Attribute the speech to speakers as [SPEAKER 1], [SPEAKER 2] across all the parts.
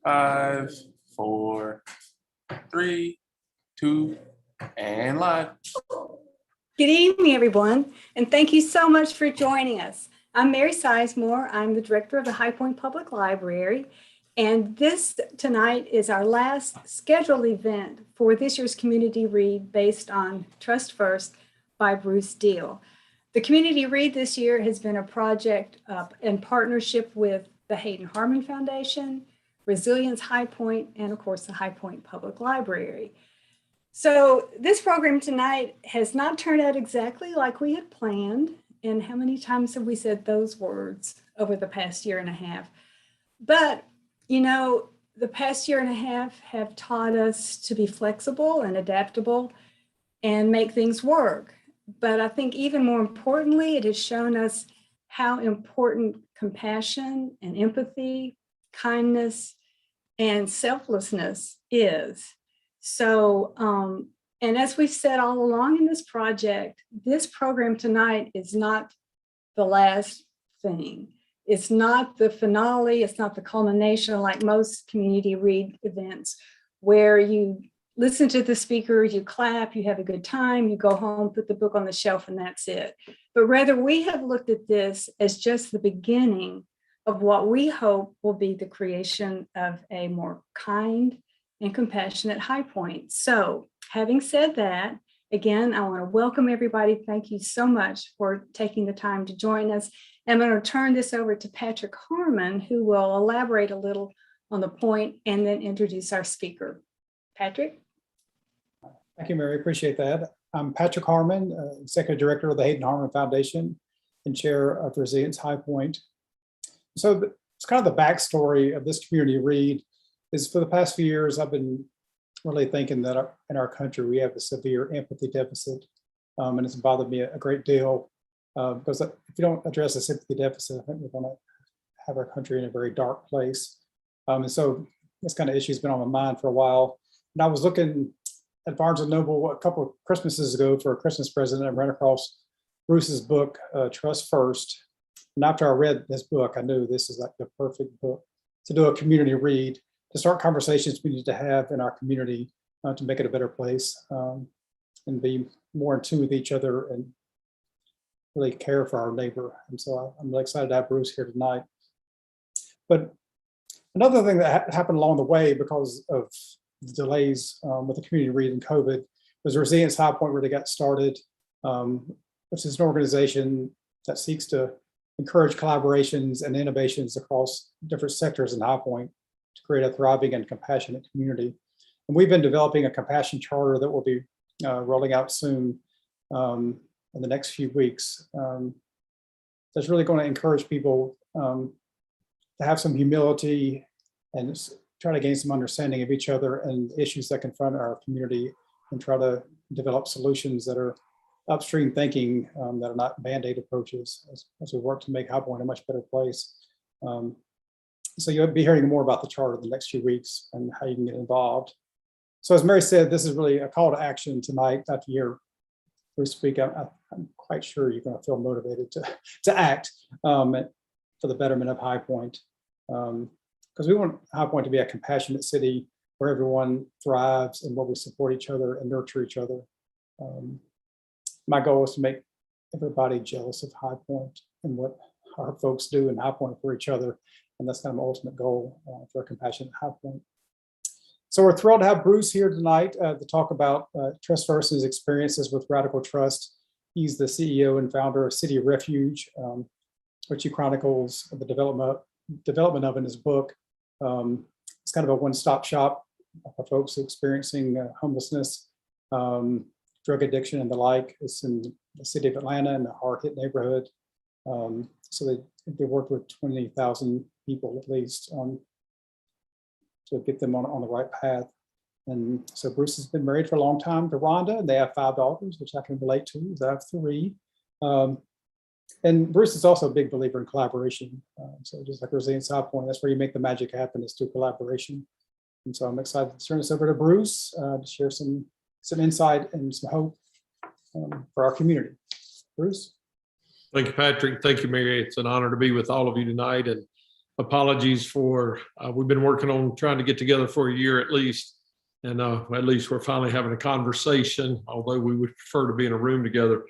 [SPEAKER 1] Five, four, three, two, and live.
[SPEAKER 2] Good evening, everyone, and thank you so much for joining us. I'm Mary Sizemore. I'm the director of the High Point Public Library, and this tonight is our last scheduled event for this year's community read based on Trust First by Bruce Deel. The community read this year has been a project in partnership with the Harmon Foundation, Resilience High Point, and of course the High Point Public Library. So this program tonight has not turned out exactly like we had planned. And how many times have we said those words over the past year and a half? But, you know, the past year and a half have taught us to be flexible and adaptable and make things work. But I think even more importantly, it has shown us how important compassion and empathy, kindness, and selflessness is. So, and as we've said all along in this project, this program tonight is not the last thing. It's not the finale. It's not the culmination like most community read events where you listen to the speaker, you clap, you have a good time, you go home, put the book on the shelf, and that's it. But rather, we have looked at this as just the beginning of what we hope will be the creation of a more kind and compassionate High Point. So having said that, again, I want to welcome everybody. Thank you so much for taking the time to join us. I'm going to turn this over to Patrick Harmon, who will elaborate a little on the point and then introduce our speaker. Patrick?
[SPEAKER 3] Thank you, Mary. Appreciate that. I'm Patrick Harmon, Executive Director of the Harmon Foundation and Chair of Resilience High Point. So it's kind of the backstory of this community read is for the past few years, I've been really thinking that in our country, we have a severe empathy deficit. And it's bothered me a great deal because if you don't address this empathy deficit, I think we're going to have our country in a very dark place. And so this kind of issue has been on my mind for a while. And I was looking at Barnes & Noble a couple of Christmases ago for a Christmas present and ran across Bruce's book, Trust First. And after I read this book, I knew this is like the perfect book to do a community read, to start conversations we need to have in our community to make it a better place and be more in tune with each other and really care for our neighbor. And so I'm really excited to have Bruce here tonight. But another thing that happened along the way because of the delays with the community read and COVID was Resilience High Point, where they got started, which is an organization that seeks to encourage collaborations and innovations across different sectors in High Point to create a thriving and compassionate community. And we've been developing a compassion charter that will be rolling out soon in the next few weeks. That's really going to encourage people to have some humility and try to gain some understanding of each other and issues that confront our community and try to develop solutions that are upstream thinking that are not Band-Aid approaches as we work to make High Point a much better place. So you'll be hearing more about the charter in the next few weeks and how you can get involved. So as Mary said, this is really a call to action tonight. After you hear Bruce speak, I'm quite sure you're going to feel motivated to act for the betterment of High Point. Because we want High Point to be a compassionate city where everyone thrives and where we support each other and nurture each other. My goal is to make everybody jealous of High Point and what our folks do in High Point for each other. And that's kind of my ultimate goal for a compassionate High Point. So we're thrilled to have Bruce here tonight to talk about Trust First and his experiences with Radical Trust. He's the CEO and founder of City Refuge, which he chronicles the development of in his book. It's kind of a one-stop shop for folks experiencing homelessness, drug addiction, and the like. It's in the city of Atlanta in a hard-hit neighborhood. So they worked with 20,000 people at least to get them on the right path. And so Bruce has been married for a long time to Rhonda, and they have 5 daughters, which I can relate to. I have 3. And Bruce is also a big believer in collaboration. So just like Resilience High Point, that's where you make the magic happen, is through collaboration. And so I'm excited to turn this over to Bruce to share some insight and some hope for our community. Bruce?
[SPEAKER 4] Thank you, Patrick. Thank you, Mary. It's an honor to be with all of you tonight, and apologies for, we've been working on trying to get together for a year at least, and at least we're finally having a conversation, although we would prefer to be in a room together.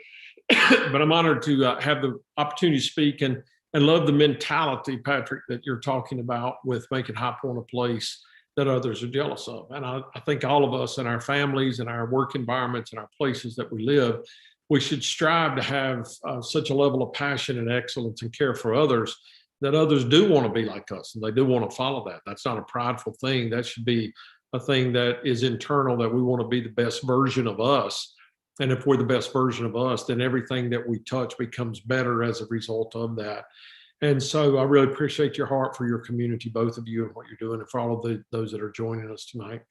[SPEAKER 4] But I'm honored to have the opportunity to speak and love the mentality, Patrick, that you're talking about with making High Point a place that others are jealous of. And I think all of us in our families and our work environments and our places that we live, we should strive to have such a level of passion and excellence and care for others that others do want to be like us and they do want to follow that. That's not a prideful thing. That should be a thing that is internal, that we want to be the best version of us. And if we're the best version of us, then everything that we touch becomes better as a result of that. And so I really appreciate your heart for your community, both of you, and what you're doing, and for all of those that are joining us tonight.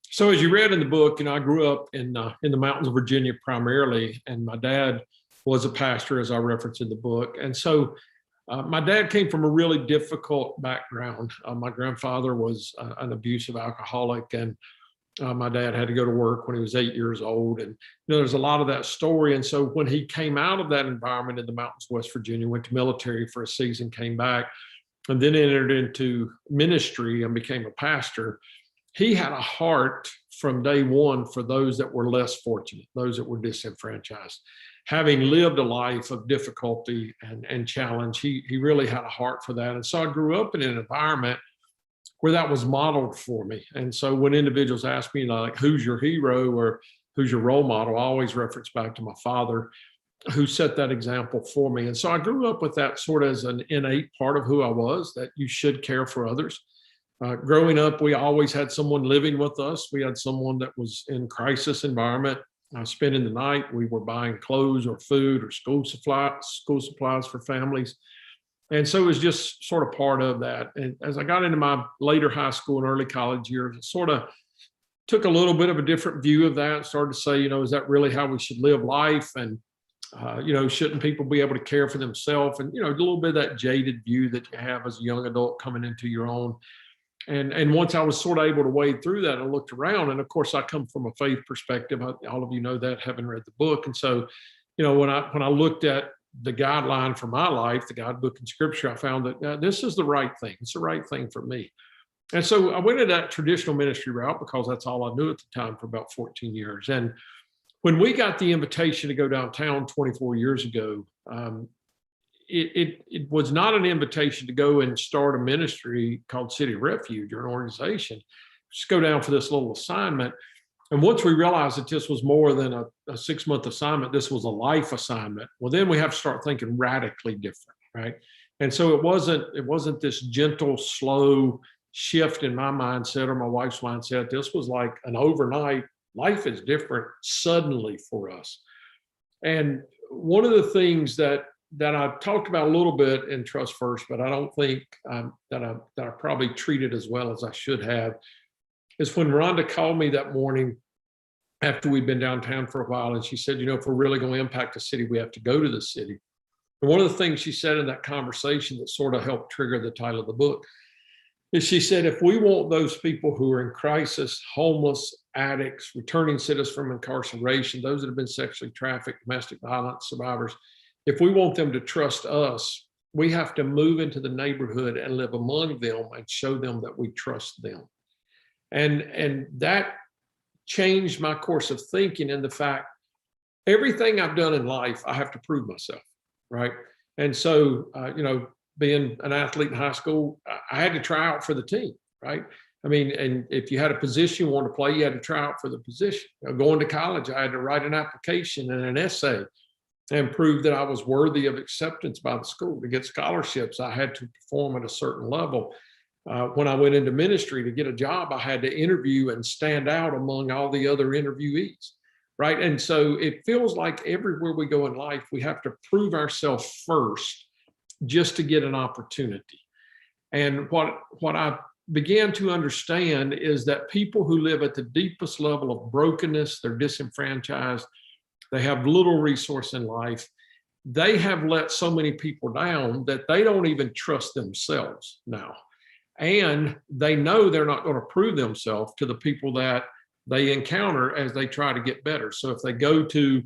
[SPEAKER 4] So as you read in the book, I grew up in the mountains of Virginia primarily, and my dad was a pastor, as I referenced in the book. And so my dad came from a really difficult background. My grandfather was an abusive alcoholic, and my dad had to go to work when he was 8 years old. And there's a lot of that story. And so when he came out of that environment in the mountains of West Virginia, went to military for a season, came back, and then entered into ministry and became a pastor, he had a heart from day one for those that were less fortunate, those that were disenfranchised. Having lived a life of difficulty and challenge, he really had a heart for that. And so I grew up in an environment where that was modeled for me. And so when individuals ask me, like, who's your hero or who's your role model, I always reference back to my father, who set that example for me. And so I grew up with that sort of as an innate part of who I was, that you should care for others. Growing up, we always had someone living with us. We had someone that was in crisis environment, spending the night. We were buying clothes or food or school supplies for families. And so it was just sort of part of that. And as I got into my later high school and early college years, it sort of took a little bit of a different view of that, started to say, is that really how we should live life? And, shouldn't people be able to care for themselves? And, a little bit of that jaded view that you have as a young adult coming into your own. And once I was sort of able to wade through that, I looked around, and of course I come from a faith perspective. All of you know that, having read the book. And so, when I looked at the guideline for my life, the guidebook in Scripture, I found that this is the right thing. It's the right thing for me. And so I went in that traditional ministry route because that's all I knew at the time for about 14 years. And when we got the invitation to go downtown 24 years ago, it was not an invitation to go and start a ministry called City Refuge or an organization. Just go down for this little assignment. And once we realized that this was more than a 6-month assignment, this was a life assignment. Well, then we have to start thinking radically different, right? And so it wasn't this gentle, slow shift in my mindset or my wife's mindset. This was like an overnight, life is different suddenly for us. And one of the things that I talked about a little bit in Trust First, but I don't think that I probably treated as well as I should have, is when Rhonda called me that morning after we'd been downtown for a while, and she said, if we're really going to impact the city, we have to go to the city. And one of the things she said in that conversation that sort of helped trigger the title of the book is she said, if we want those people who are in crisis, homeless, addicts, returning citizens from incarceration, those that have been sexually trafficked, domestic violence survivors, if we want them to trust us, we have to move into the neighborhood and live among them and show them that we trust them. And that changed my course of thinking, in the fact, everything I've done in life, I have to prove myself, right? And so, being an athlete in high school, I had to try out for the team, right? I mean, and if you had a position you wanted to play, you had to try out for the position. Going to college, I had to write an application and an essay and prove that I was worthy of acceptance by the school. To get scholarships, I had to perform at a certain level. When I went into ministry to get a job, I had to interview and stand out among all the other interviewees, right? And so it feels like everywhere we go in life, we have to prove ourselves first just to get an opportunity. And what I began to understand is that people who live at the deepest level of brokenness, they're disenfranchised, they have little resource in life, they have let so many people down that they don't even trust themselves now. And they know they're not going to prove themselves to the people that they encounter as they try to get better. So if they go to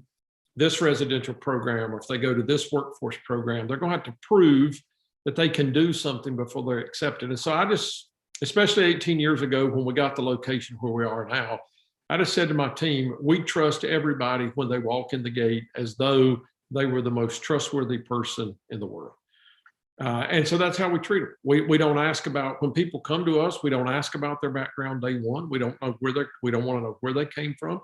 [SPEAKER 4] this residential program, or if they go to this workforce program, they're going to have to prove that they can do something before they're accepted. And so I just, especially 18 years ago when we got the location where we are now, I just said to my team, we trust everybody when they walk in the gate as though they were the most trustworthy person in the world. And so that's how we treat them. We don't ask about, when people come to us, we don't ask about their background day one. We don't know we don't want to know where they came from.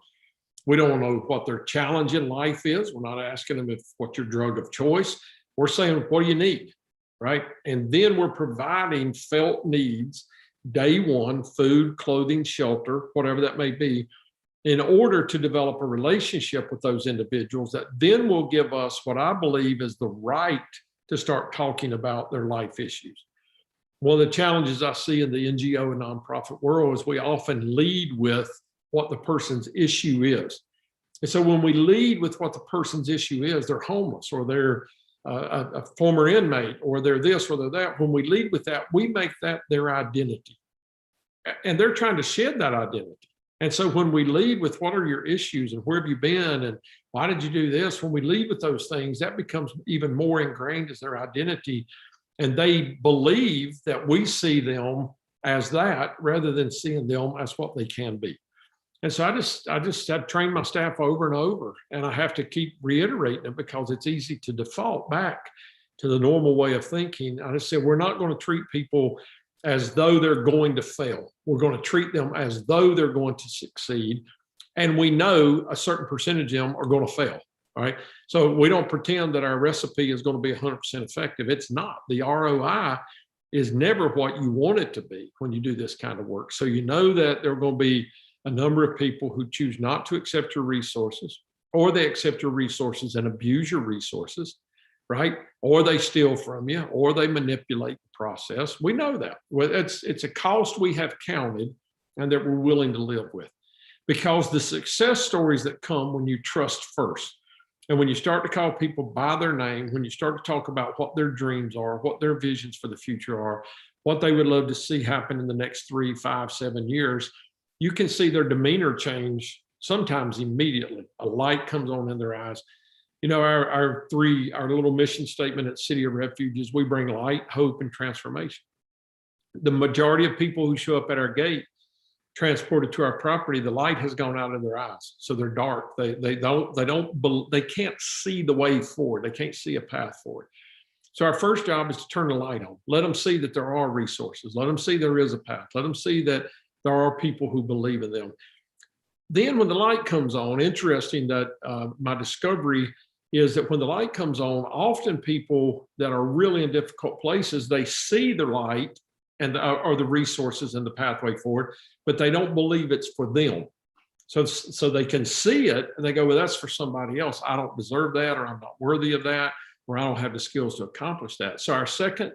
[SPEAKER 4] We don't want to know what their challenge in life is. We're not asking them what's your drug of choice. We're saying, what do you need, right? And then we're providing felt needs, day one, food, clothing, shelter, whatever that may be, in order to develop a relationship with those individuals that then will give us what I believe is the right to start talking about their life issues. One of the challenges I see in the NGO and nonprofit world is we often lead with what the person's issue is. And so when we lead with what the person's issue is, they're homeless, or they're a former inmate, or they're this or they're that. When we lead with that, we make that their identity. And they're trying to shed that identity. And so when we lead with what are your issues and where have you been and why did you do this? When we lead with those things, that becomes even more ingrained as their identity. And they believe that we see them as that rather than seeing them as what they can be. And so I just have trained my staff over and over, and I have to keep reiterating it because it's easy to default back to the normal way of thinking. I just said, we're not going to treat people as though they're going to fail. We're going to treat them as though they're going to succeed. And we know a certain percentage of them are going to fail, right? So we don't pretend that our recipe is going to be 100% effective. It's not. The ROI is never what you want it to be when you do this kind of work. So you know that there are going to be a number of people who choose not to accept your resources, or they accept your resources and abuse your resources, right? Or they steal from you, or they manipulate the process. We know that. Well, it's a cost we have counted and that we're willing to live with, because the success stories that come when you trust first, and when you start to call people by their name, when you start to talk about what their dreams are, what their visions for the future are, what they would love to see happen in the next 3, 5, 7 years, you can see their demeanor change sometimes immediately. A light comes on in their eyes. You know, our little mission statement at City of Refuge is we bring light, hope, and transformation. The majority of people who show up at our gate transported to our property, the light has gone out of their eyes. So they're dark. They can't see the way forward. They can't see a path forward. So our first job is to turn the light on. Let them see that there are resources. Let them see there is a path. Let them see that there are people who believe in them. Then when the light comes on, interesting that my discovery is that when the light comes on, often people that are really in difficult places, they see the light and or the resources and the pathway forward, but they don't believe it's for them. So they can see it and they go, well, that's for somebody else. I don't deserve that, or I'm not worthy of that, or I don't have the skills to accomplish that. So our second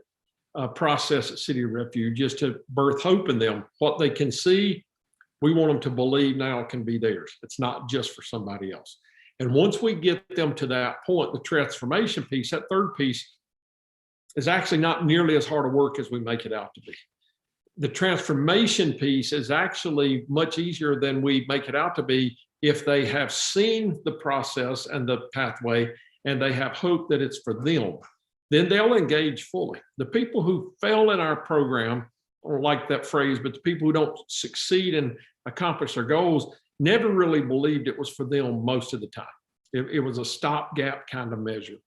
[SPEAKER 4] process at City of Refuge is to birth hope in them. What they can see, we want them to believe now can be theirs. It's not just for somebody else. And once we get them to that point, the transformation piece, that third piece, is actually not nearly as hard a work as we make it out to be. The transformation piece is actually much easier than we make it out to be if they have seen the process and the pathway and they have hope that it's for them. Then they'll engage fully. The people who fail in our program, or like that phrase, but the people who don't succeed and accomplish their goals never really believed it was for them most of the time. It was a stopgap kind of measure.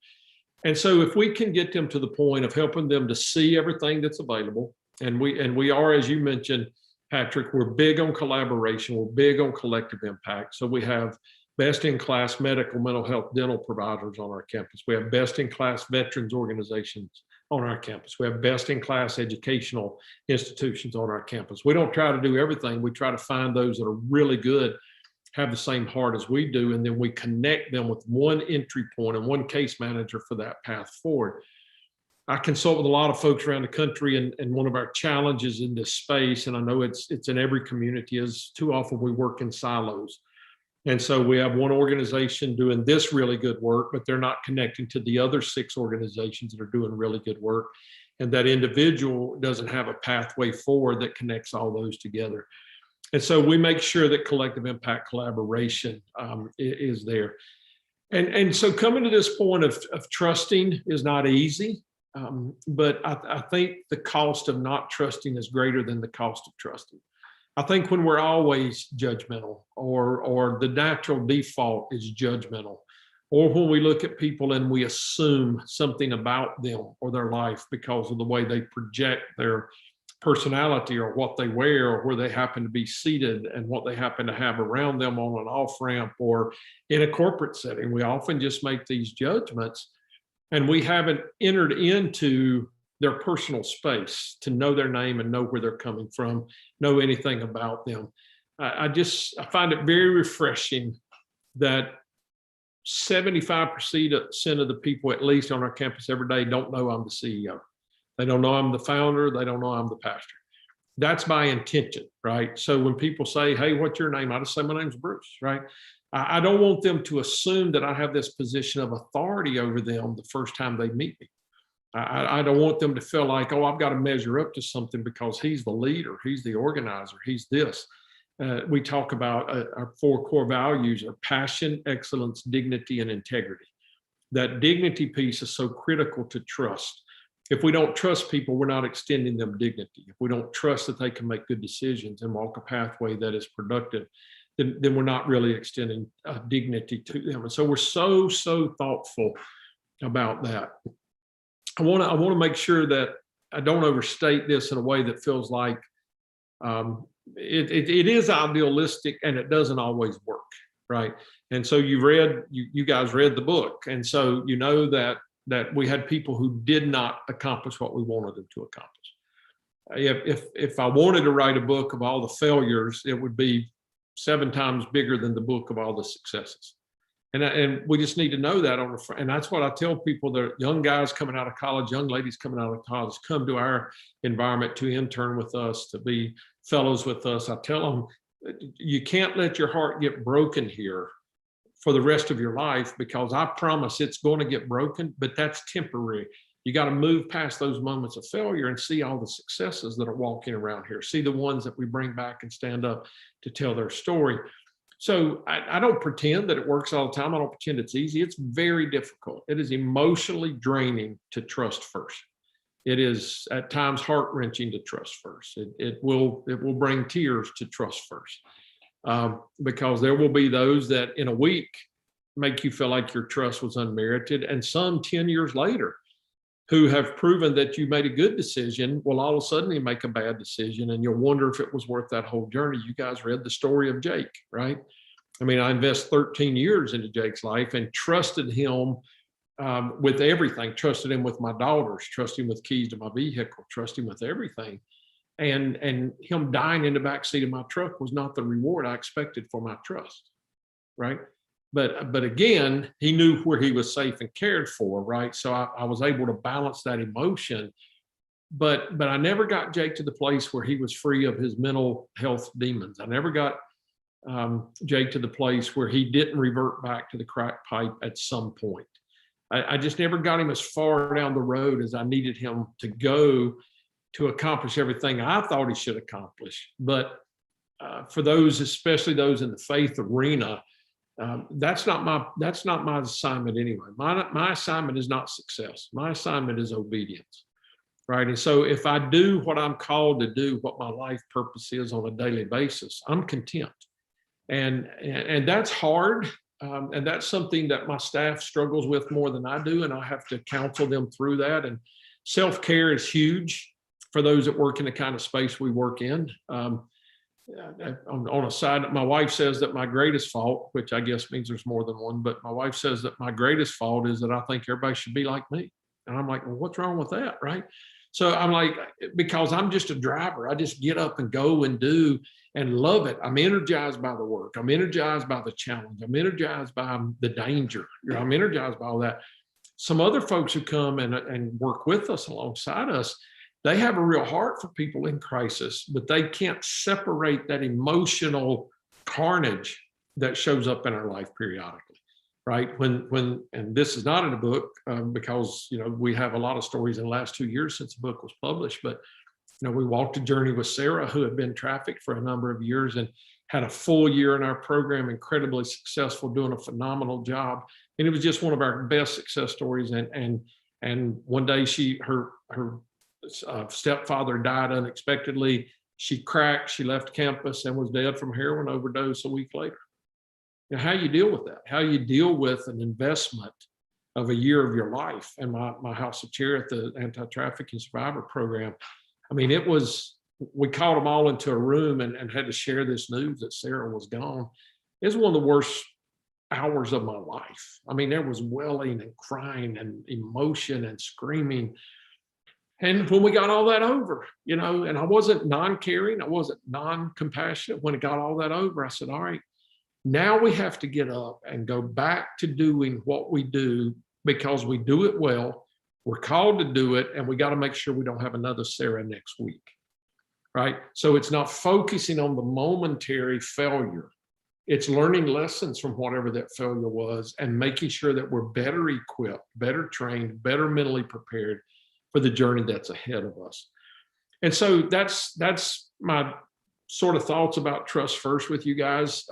[SPEAKER 4] And so if we can get them to the point of helping them to see everything that's available, and we are, as you mentioned, Patrick, we're big on collaboration, we're big on collective impact. So we have best-in-class medical, mental health, dental providers on our campus. We have best-in-class veterans organizations on our campus. We have best-in-class educational institutions on our campus. We don't try to do everything. We try to find those that are really good, have the same heart as we do, and then we connect them with one entry point and one case manager for that path forward. I consult with a lot of folks around the country, and one of our challenges in this space, and I know it's in every community, is too often we work in silos. And so we have one organization doing this really good work, but they're not connecting to the other 6 organizations that are doing really good work. And that individual doesn't have a pathway forward that connects all those together. And so we make sure that collective impact collaboration is there. And so coming to this point of trusting is not easy, but I think the cost of not trusting is greater than the cost of trusting. I think when we're always judgmental, or the natural default is judgmental, or when we look at people and we assume something about them or their life because of the way they project their personality or what they wear or where they happen to be seated and what they happen to have around them on an off ramp or in a corporate setting, we often just make these judgments and we haven't entered into their personal space to know their name and know where they're coming from, know anything about them. I find it very refreshing that 75% of the people, at least on our campus every day, don't know I'm the CEO. They don't know I'm the founder. They don't know I'm the pastor. That's my intention, right? So when people say, hey, what's your name? I just say, my name's Bruce, right? I don't want them to assume that I have this position of authority over them the first time they meet me. I don't want them to feel like, oh, I've got to measure up to something because he's the leader, he's the organizer, he's this. We talk about our 4 core values are passion, excellence, dignity, and integrity. That dignity piece is so critical to trust. If we don't trust people, we're not extending them dignity. If we don't trust that they can make good decisions and walk a pathway that is productive, then we're not really extending dignity to them. And so we're so thoughtful about that. I want to make sure that I don't overstate this in a way that feels like it is idealistic and it doesn't always work, right? And so you guys read the book, and so you know that we had people who did not accomplish what we wanted them to accomplish. If I wanted to write a book of all the failures, it would be 7 times bigger than the book of all the successes. And we just need to know that and that's what I tell people, that young guys coming out of college, young ladies coming out of college, come to our environment to intern with us, to be fellows with us. I tell them, you can't let your heart get broken here for the rest of your life, because I promise it's going to get broken, but that's temporary. You got to move past those moments of failure and see all the successes that are walking around here. See the ones that we bring back and stand up to tell their story. So I don't pretend that it works all the time. I don't pretend it's easy. It's very difficult. It is emotionally draining to trust first. It is at times heart-wrenching to trust first. It will bring tears to trust first. Because there will be those that in a week make you feel like your trust was unmerited, and some 10 years later who have proven that you made a good decision will all of a sudden you make a bad decision, and you'll wonder if it was worth that whole journey. You guys read the story of Jake, right? I mean, I invest 13 years into Jake's life and trusted him with everything, trusted him with my daughters, trusted him with keys to my vehicle, trusted him with everything. And him dying in the backseat of my truck was not the reward I expected for my trust, right? But again, he knew where he was safe and cared for, right? So I was able to balance that emotion. But I never got Jake to the place where he was free of his mental health demons. I never got Jake to the place where he didn't revert back to the crack pipe at some point. I just never got him as far down the road as I needed him to go to accomplish everything I thought he should accomplish. But for those, especially those in the faith arena, that's not my assignment anyway. My assignment is not success. My assignment is obedience, right? And so if I do what I'm called to do, what my life purpose is on a daily basis, I'm content. And that's hard. And that's something that my staff struggles with more than I do. And I have to counsel them through that. And self-care is huge for those that work in the kind of space we work in. On a side, my wife says that my greatest fault, which I guess means there's more than one, but my wife says that my greatest fault is that I think everybody should be like me. And I'm like, well, what's wrong with that, right? So I'm like, because I'm just a driver. I just get up and go and do and love it. I'm energized by the work. I'm energized by the challenge. I'm energized by the danger. I'm energized by all that. Some other folks who come and work with us alongside us, they have a real heart for people in crisis, but they can't separate that emotional carnage that shows up in our life periodically, right? When and this is not in the book because we have a lot of stories in the last 2 years since the book was published, but we walked a journey with Sarah, who had been trafficked for a number of years and had a full year in our program, incredibly successful, doing a phenomenal job. And it was just one of our best success stories. And one day her stepfather died unexpectedly. She cracked, she left campus and was dead from heroin overdose a week later. Now, how you deal with that? How you deal with an investment of a year of your life? And my house of chair at the Anti-Trafficking Survivor Program, I mean, we called them all into a room and had to share this news that Sarah was gone. It was one of the worst hours of my life. I mean, there was wailing and crying and emotion and screaming. And when we got all that over, you know, and I wasn't non-caring, I wasn't non-compassionate. When it got all that over, I said, all right, now we have to get up and go back to doing what we do because we do it well. We're called to do it, and we got to make sure we don't have another Sarah next week, right? So it's not focusing on the momentary failure. It's learning lessons from whatever that failure was and making sure that we're better equipped, better trained, better mentally prepared for the journey that's ahead of us. And so that's my sort of thoughts about Trust First with you guys.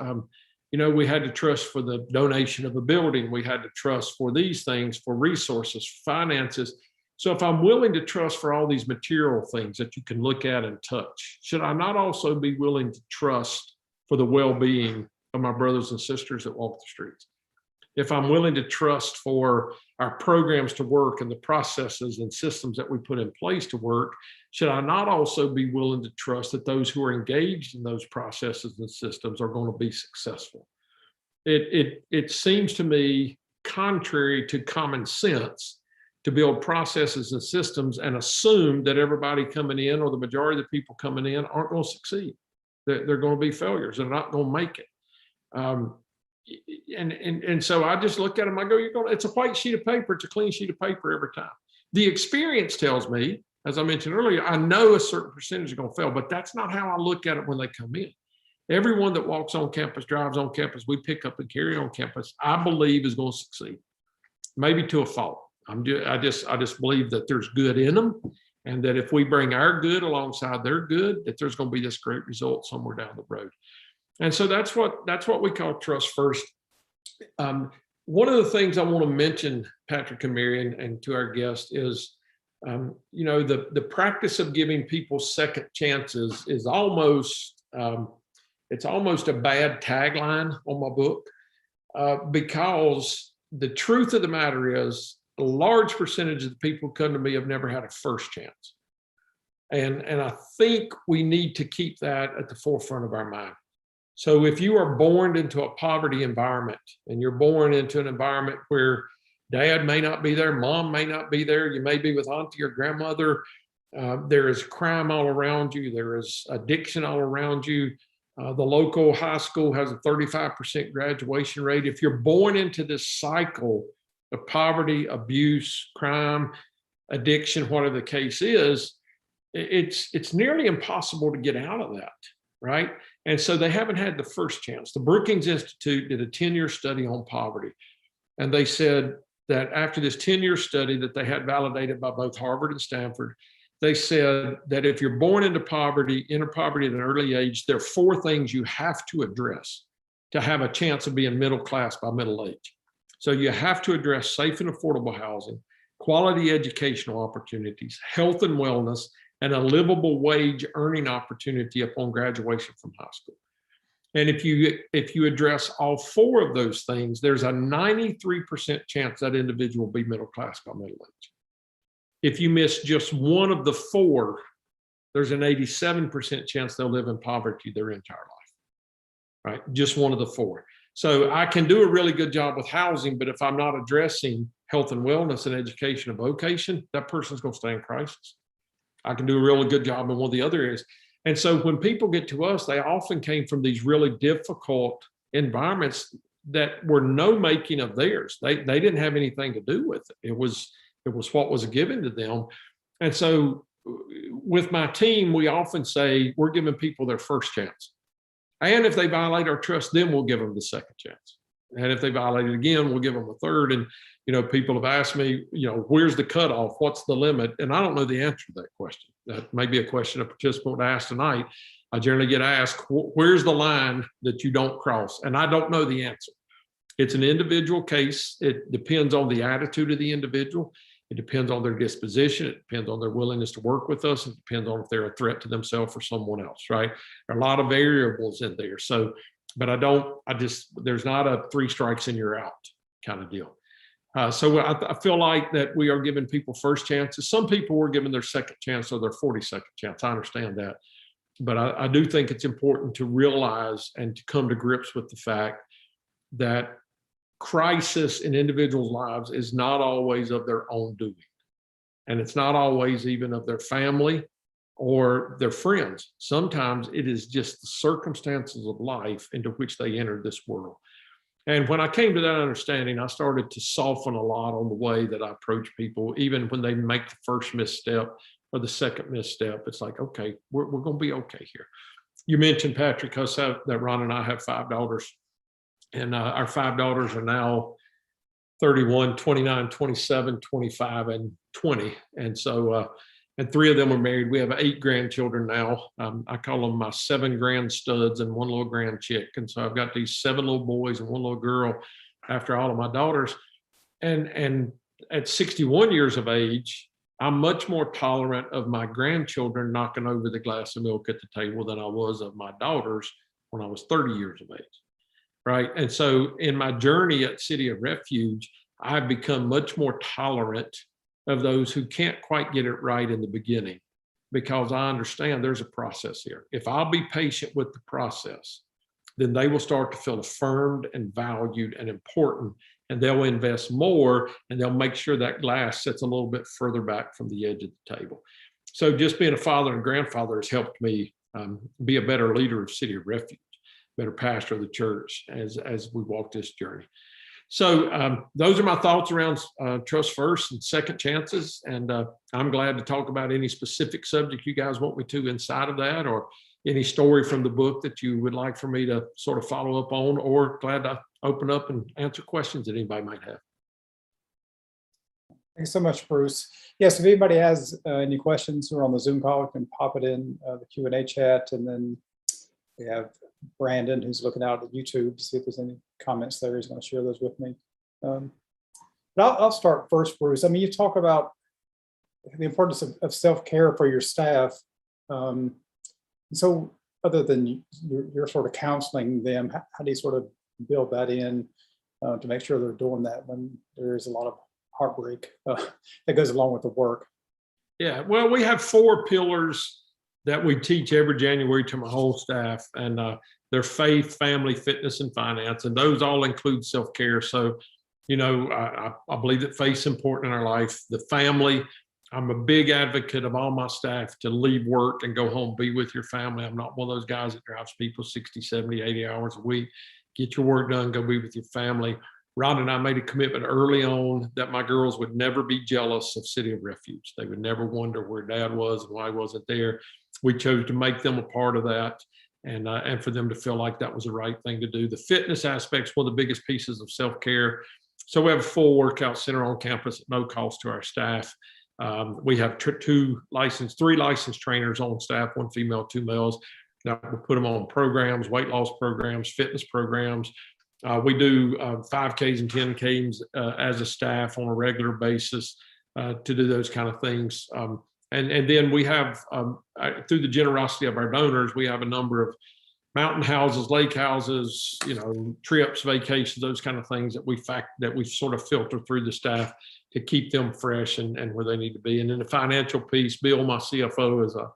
[SPEAKER 4] You know, we had to trust for the donation of a building. We had to trust for these things, for resources, finances. So if I'm willing to trust for all these material things that you can look at and touch, should I not also be willing to trust for the well-being of my brothers and sisters that walk the streets? If I'm willing to trust for our programs to work and the processes and systems that we put in place to work, should I not also be willing to trust that those who are engaged in those processes and systems are going to be successful? It seems to me contrary to common sense to build processes and systems and assume that everybody coming in or the majority of the people coming in aren't going to succeed. They're going to be failures. They're not going to make it. And so I just look at them, I go, it's a white sheet of paper, it's a clean sheet of paper every time. The experience tells me, as I mentioned earlier, I know a certain percentage is going to fail, but that's not how I look at it when they come in. Everyone that walks on campus, drives on campus, we pick up and carry on campus, I believe is going to succeed, maybe to a fault. I just believe that there's good in them, and that if we bring our good alongside their good, that there's going to be this great result somewhere down the road. And so that's what we call Trust First. One of the things I want to mention, Patrick and Mary, and to our guest is, you know, the practice of giving people second chances is almost, it's almost a bad tagline on my book, because the truth of the matter is a large percentage of the people who come to me have never had a first chance. And I think we need to keep that at the forefront of our mind. So if you are born into a poverty environment and you're born into an environment where dad may not be there, mom may not be there, you may be with auntie or grandmother, there is crime all around you, there is addiction all around you, the local high school has a 35% graduation rate. If you're born into this cycle of poverty, abuse, crime, addiction, whatever the case is, it's nearly impossible to get out of that, right? And so they haven't had the first chance. The Brookings Institute did a 10-year study on poverty. And they said that after this 10-year study that they had validated by both Harvard and Stanford, they said that if you're born into poverty, enter poverty at an early age, there are 4 things you have to address to have a chance of being middle class by middle age. So you have to address safe and affordable housing, quality educational opportunities, health and wellness, and a livable wage earning opportunity upon graduation from high school. And if you address all 4 of those things, there's a 93% chance that individual will be middle class by middle age. If you miss just one of the 4, there's an 87% chance they'll live in poverty their entire life, right? Just one of the 4. So I can do a really good job with housing, but if I'm not addressing health and wellness and education and vocation, that person's going to stay in crisis. I can do a really good job in one of the other areas. And so when people get to us, they often came from these really difficult environments that were no making of theirs. They didn't have anything to do with it. It was what was given to them. And so with my team, we often say we're giving people their first chance. And if they violate our trust, then we'll give them the second chance. And if they violate it again, we'll give them a third. And, you know, people have asked me, you know, where's the cutoff? What's the limit? And I don't know the answer to that question. That may be a question a participant would ask tonight. I generally get asked, where's the line that you don't cross? And I don't know the answer. It's an individual case. It depends on the attitude of the individual. It depends on their disposition. It depends on their willingness to work with us. It depends on if they're a threat to themselves or someone else, right? There are a lot of variables in there. So, but there's not a 3 strikes and you're out kind of deal. So I feel like that we are giving people first chances. Some people were given their second chance or their 42nd chance. I understand that. But I do think it's important to realize and to come to grips with the fact that crisis in individuals' lives is not always of their own doing. And it's not always even of their family or their friends. Sometimes it is just the circumstances of life into which they entered this world. And when I came to that understanding, I started to soften a lot on the way that I approach people, even when they make the first misstep or the second misstep. It's like, okay, we're going to be okay here. You mentioned, Patrick, that Ron and I have 5 daughters. And our 5 daughters are now 31, 29, 27, 25, and 20. And so, and 3 of them are married. We have 8 grandchildren now. I call them my 7 grand studs and 1 little grand chick. And so I've got these 7 little boys and 1 little girl after all of my daughters. And at 61 years of age, I'm much more tolerant of my grandchildren knocking over the glass of milk at the table than I was of my daughters when I was 30 years of age. Right. And so in my journey at City of Refuge, I've become much more tolerant of those who can't quite get it right in the beginning, because I understand there's a process here. If I'll be patient with the process, then they will start to feel affirmed and valued and important, and they'll invest more, and they'll make sure that glass sits a little bit further back from the edge of the table. So just being a father and grandfather has helped me be a better leader of City of Refuge, better pastor of the church as we walk this journey. So those are my thoughts around trust first and second chances. And I'm glad to talk about any specific subject you guys want me to inside of that, or any story from the book that you would like for me to sort of follow up on, or glad to open up and answer questions that anybody might have.
[SPEAKER 3] Thanks so much, Bruce. Yes, if anybody has any questions who are on the Zoom call, you can pop it in the Q&A chat, and then we have Brandon who's looking out at YouTube to see if there's any comments there. He's going to share those with me. But I'll start first, Bruce. I mean, you talk about the importance of self-care for your staff. So other than you're sort of counseling them, how do you sort of build that in to make sure they're doing that when there is a lot of heartbreak that goes along with the work?
[SPEAKER 4] Yeah, well, we have 4 pillars that we teach every January to my whole staff, and they're faith, family, fitness, and finance. And those all include self-care. So, you know, I believe that faith's important in our life. The family, I'm a big advocate of all my staff to leave work and go home, be with your family. I'm not one of those guys that drives people 60, 70, 80 hours a week. Get your work done, go be with your family. Ron and I made a commitment early on that my girls would never be jealous of City of Refuge. They would never wonder where Dad was and why he wasn't there. We chose to make them a part of that, and for them to feel like that was the right thing to do. The fitness aspect's one of the biggest pieces of self-care. So we have a full workout center on campus at no cost to our staff. We have 3 licensed trainers on staff, 1 female, 2 males. Now we put them on programs, weight loss programs, fitness programs. We do 5Ks and 10Ks as a staff on a regular basis to do those kind of things. And then we have, through the generosity of our donors, we have a number of mountain houses, lake houses, you know, trips, vacations, those kind of things that we sort of filter through the staff to keep them fresh and where they need to be. And then the financial piece, Bill, my CFO, is a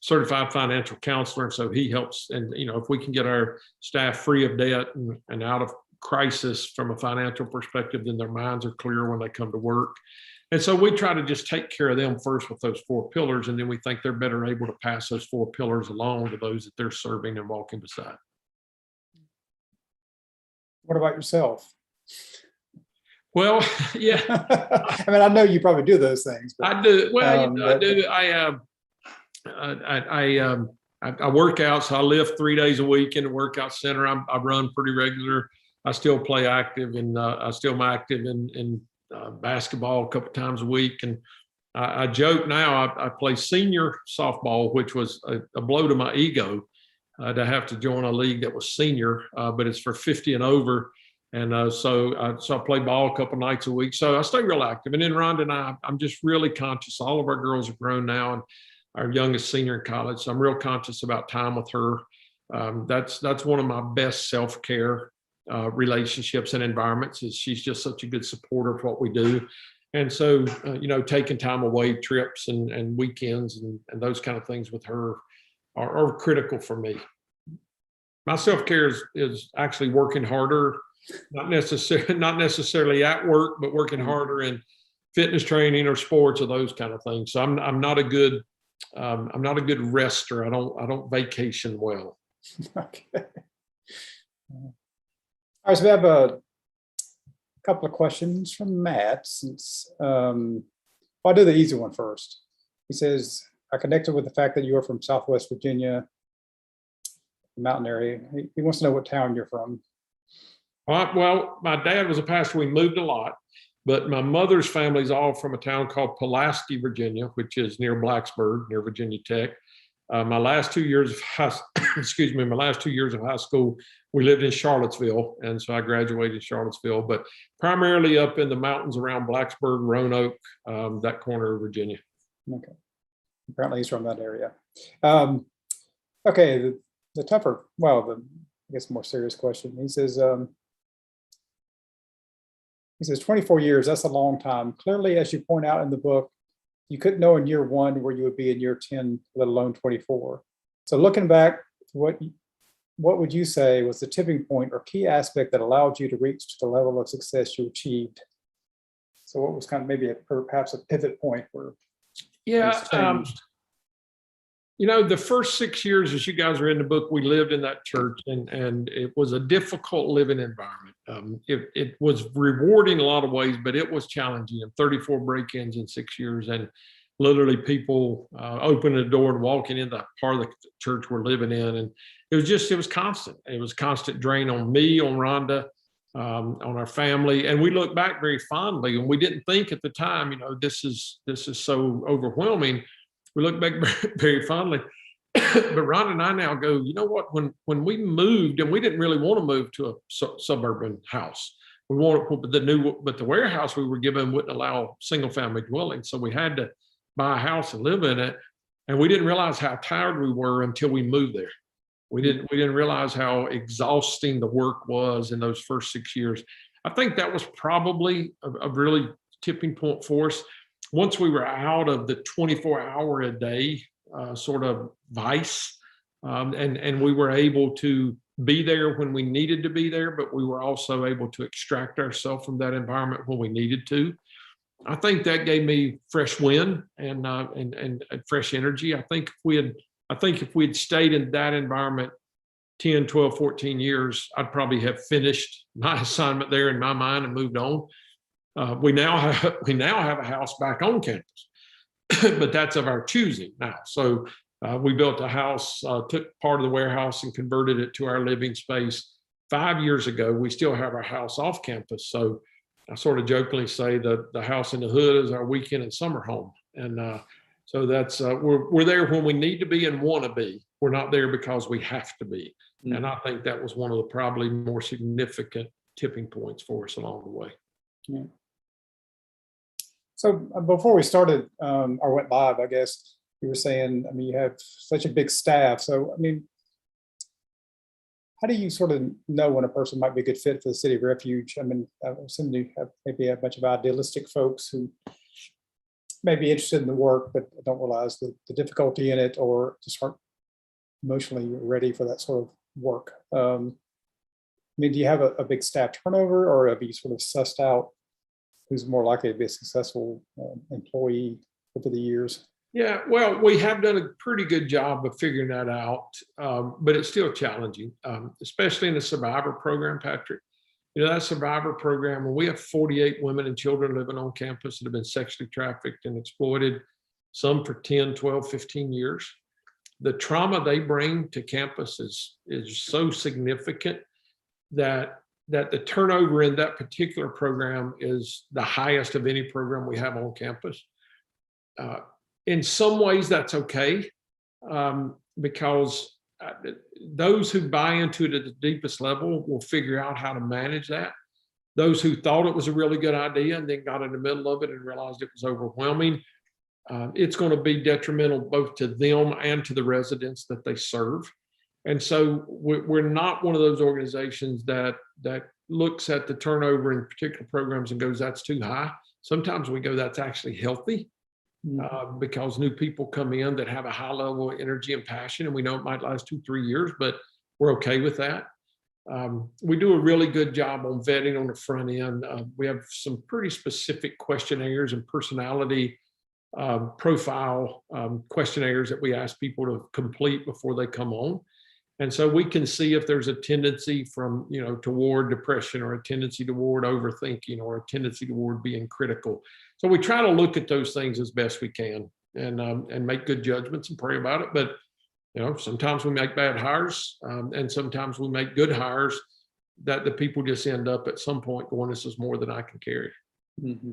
[SPEAKER 4] certified financial counselor. And so he helps. And, you know, if we can get our staff free of debt and out of crisis from a financial perspective, then their minds are clear when they come to work. And so we try to just take care of them first with those 4 pillars, and then we think they're better able to pass those 4 pillars along to those that they're serving and walking beside.
[SPEAKER 3] What about yourself?
[SPEAKER 4] Well, yeah.
[SPEAKER 3] I mean, I know you probably do those things. But,
[SPEAKER 4] I do. Well, I do. I work out, so I lift 3 days a week in the workout center. I run pretty regular. I still play active, and I still am active in basketball a couple times a week. And I joke now, I play senior softball, which was a blow to my ego, to have to join a league that was senior, but it's for 50 and over. And so I play ball a couple nights a week. So I stay real active. And then Rhonda and I'm just really conscious. All of our girls are grown now, and our youngest senior in college. So I'm real conscious about time with her. That's one of my best self-care relationships and environments. Is she's just such a good supporter of what we do. And so, taking time away, trips and weekends and those kind of things with her are critical for me. My self-care is actually working harder, not necessarily at work, but working harder in fitness training or sports or those kind of things. So I'm not a good rester. I don't vacation well.
[SPEAKER 3] Okay. All right, so we have a couple of questions from Matt. I'll do the easy one first. He says, I connected with the fact that you are from Southwest Virginia, mountain area. He wants to know what town you're from.
[SPEAKER 4] Well, my dad was a pastor. We moved a lot, but my mother's family is all from a town called Pulaski, Virginia, which is near Blacksburg, near Virginia Tech. My last 2 years of high school, we lived in Charlottesville, and so I graduated in Charlottesville, but primarily up in the mountains around Blacksburg, Roanoke, that corner of Virginia.
[SPEAKER 3] Okay. Apparently he's from that area. Okay, the tougher, I guess more serious question. He says 24 years, that's a long time. Clearly, as you point out in the book, you couldn't know in year 1 where you would be in year 10, let alone 24. So looking back, what would you say was the tipping point or key aspect that allowed you to reach the level of success you achieved? So what was kind of maybe perhaps a pivot point where things changed?
[SPEAKER 4] The first 6 years, as you guys are in the book, we lived in that church, and it was a difficult living environment. It was rewarding in a lot of ways, but it was challenging. 34 break-ins in 6 years, and literally people opening the door and walking in the part of the church we're living in. And it was constant. It was a constant drain on me, on Rhonda, on our family. And we look back very fondly, and we didn't think at the time, this is so overwhelming. We look back very fondly, but Rhonda and I now go, you know what, when we moved, and we didn't really want to move to a suburban house. We wanted but the warehouse we were given wouldn't allow single family dwelling. So we had to buy a house and live in it. And we didn't realize how tired we were until we moved there. We didn't realize how exhausting the work was in those first 6 years. I think that was probably a really tipping point for us. Once we were out of the 24-hour a day sort of vice, and we were able to be there when we needed to be there, but we were also able to extract ourselves from that environment when we needed to. I think that gave me fresh wind and fresh energy. I think if we had stayed in that environment 10, 12, 14 years, I'd probably have finished my assignment there in my mind and moved on. We now have a house back on campus, but that's of our choosing now. So we built a house, took part of the warehouse and converted it to our living space 5 years ago. We still have our house off campus. So I sort of jokingly say that the house in the hood is our weekend and summer home. And so that's we're there when we need to be and want to be. We're not there because we have to be. Mm-hmm. And I think that was one of the probably more significant tipping points for us along the way.
[SPEAKER 3] Yeah. So before we started or went live, I guess you were saying, you have such a big staff. So, how do you sort of know when a person might be a good fit for the City of Refuge? I assume you have maybe a bunch of idealistic folks who may be interested in the work, but don't realize the difficulty in it, or just aren't emotionally ready for that sort of work. Do you have a big staff turnover, or have you sort of sussed out who's more likely to be a successful employee over the years?
[SPEAKER 4] Yeah, well, we have done a pretty good job of figuring that out, but it's still challenging, especially in the Survivor program, Patrick. That Survivor program, when we have 48 women and children living on campus that have been sexually trafficked and exploited, some for 10, 12, 15 years. The trauma they bring to campus is so significant that the turnover in that particular program is the highest of any program we have on campus. In some ways, that's okay, because those who buy into it at the deepest level will figure out how to manage that. Those who thought it was a really good idea and then got in the middle of it and realized it was overwhelming, it's going to be detrimental both to them and to the residents that they serve. And so we're not one of those organizations that looks at the turnover in particular programs and goes, that's too high. Sometimes we go, that's actually healthy, because new people come in that have a high level of energy and passion, and we know it might last 2-3 years, but we're okay with that. We do a really good job on vetting on the front end. We have some pretty specific questionnaires and personality profile questionnaires that we ask people to complete before they come on. And so we can see if there's a tendency from, toward depression, or a tendency toward overthinking, or a tendency toward being critical. So we try to look at those things as best we can, and make good judgments and pray about it. But sometimes we make bad hires, and sometimes we make good hires that the people just end up at some point going, this is more than I can carry.
[SPEAKER 3] Mm-hmm.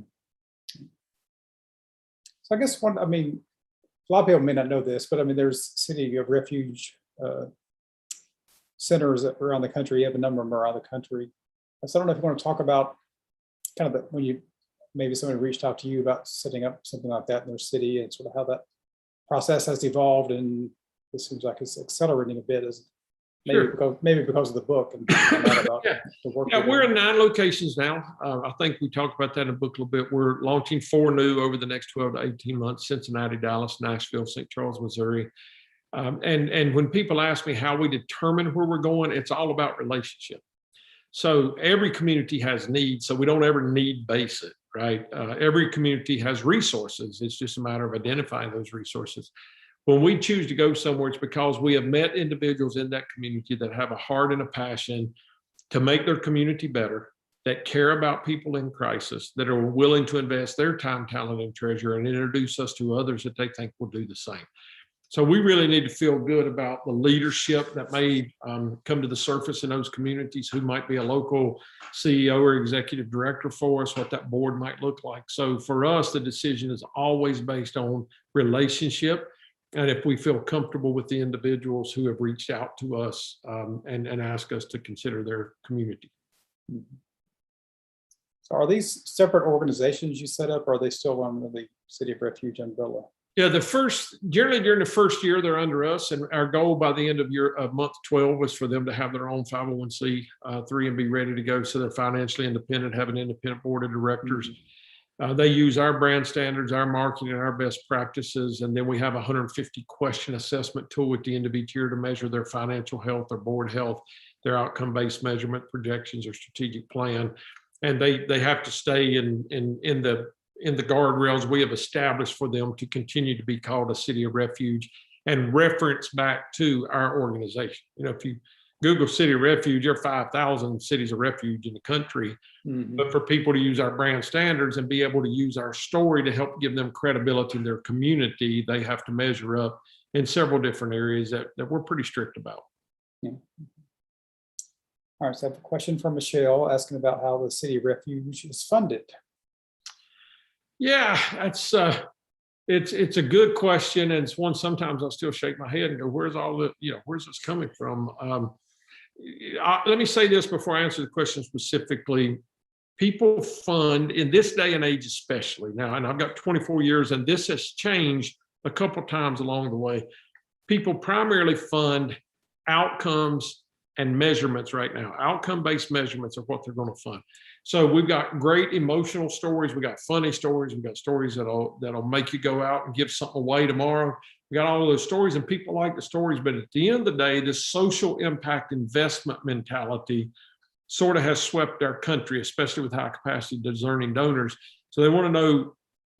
[SPEAKER 3] So I guess a lot of people may not know this, but there's City of Refuge centers around the country. You have a number of them around the country. So I don't know if you want to talk about kind of when maybe somebody reached out to you about setting up something like that in their city, and sort of how that process has evolved, and it seems like it's accelerating a bit, as maybe because of the book and about the work.
[SPEAKER 4] Yeah, we're in 9 locations now. I think we talked about that in the book a little bit. We're launching 4 new over the next 12 to 18 months: Cincinnati, Dallas, Nashville, St. Charles, Missouri. And when people ask me how we determine where we're going, it's all about relationship. So every community has needs, so we don't ever need base it, right? Every community has resources. It's just a matter of identifying those resources. When we choose to go somewhere, it's because we have met individuals in that community that have a heart and a passion to make their community better, that care about people in crisis, that are willing to invest their time, talent, and treasure, and introduce us to others that they think will do the same. So we really need to feel good about the leadership that may come to the surface in those communities, who might be a local CEO or executive director for us, what that board might look like. So for us, the decision is always based on relationship, and if we feel comfortable with the individuals who have reached out to us and ask us to consider their community.
[SPEAKER 3] So are these separate organizations you set up, or are they still under the City of Refuge umbrella?
[SPEAKER 4] Yeah, generally during the first year, they're under us, and our goal by the end of month 12 was for them to have their own 501c3 and be ready to go, so they're financially independent, have an independent board of directors. They use our brand standards, our marketing, and our best practices, and then we have a 150 question assessment tool at the end of each year to measure their financial health, their board health, their outcome-based measurement projections, or strategic plan, and they have to stay in the guardrails we have established for them to continue to be called a City of Refuge and reference back to our organization. If you Google City of Refuge, there are 5,000 cities of refuge in the country. But for people to use our brand standards and be able to use our story to help give them credibility in their community, they have to measure up in several different areas that we're pretty strict about.
[SPEAKER 3] Yeah. All right, so I have a question from Michelle asking about how the City of Refuge is funded.
[SPEAKER 4] Yeah, it's a good question, and it's one sometimes I'll still shake my head and go, "Where's all the where's this coming from?" Let me say this before I answer the question specifically. People fund in this day and age, especially now, and I've got 24 years, and this has changed a couple times along the way. People primarily fund outcomes and measurements right now. Outcome-based measurements are what they're going to fund. So we've got great emotional stories. We got funny stories. We've got stories that'll make you go out and give something away tomorrow. We got all of those stories, and people like the stories. But at the end of the day, this social impact investment mentality sort of has swept our country, especially with high capacity discerning donors. So they want to know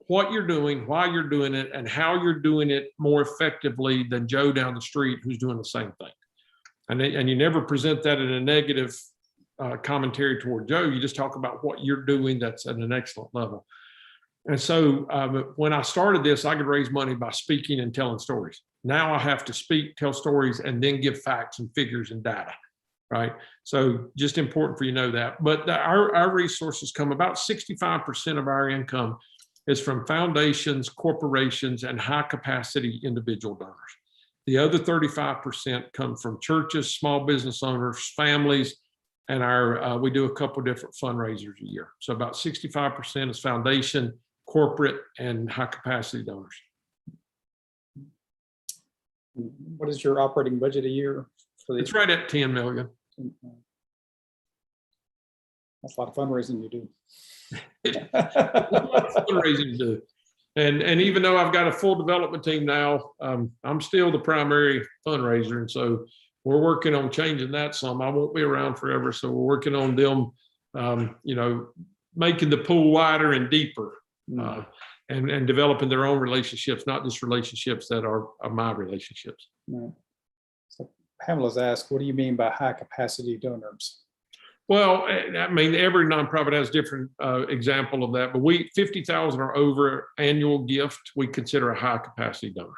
[SPEAKER 4] what you're doing, why you're doing it, and how you're doing it more effectively than Joe down the street who's doing the same thing. And you never present that in a negative commentary toward Joe. You just talk about what you're doing that's at an excellent level. And so when I started this, I could raise money by speaking and telling stories. Now I have to speak, tell stories, and then give facts and figures and data, right? So just important for you to know that. But our resources come, about 65% of our income is from foundations, corporations, and high capacity individual donors. The other 35% come from churches, small business owners, families, and we do a couple different fundraisers a year. So about 65% is foundation, corporate, and high capacity donors.
[SPEAKER 3] What is your operating budget a year for the?
[SPEAKER 4] It's right at 10 million.
[SPEAKER 3] That's a lot of fundraising you do.
[SPEAKER 4] Fundraising to do. And even though I've got a full development team now, I'm still the primary fundraiser. And so we're working on changing that some. I won't be around forever. So we're working on them, making the pool wider and deeper, and developing their own relationships, not just relationships that are my relationships.
[SPEAKER 3] Right. So Pamela's asked, what do you mean by high capacity donors?
[SPEAKER 4] Well, I mean, every nonprofit has different example of that, but 50,000 or over annual gift, we consider a high capacity donor.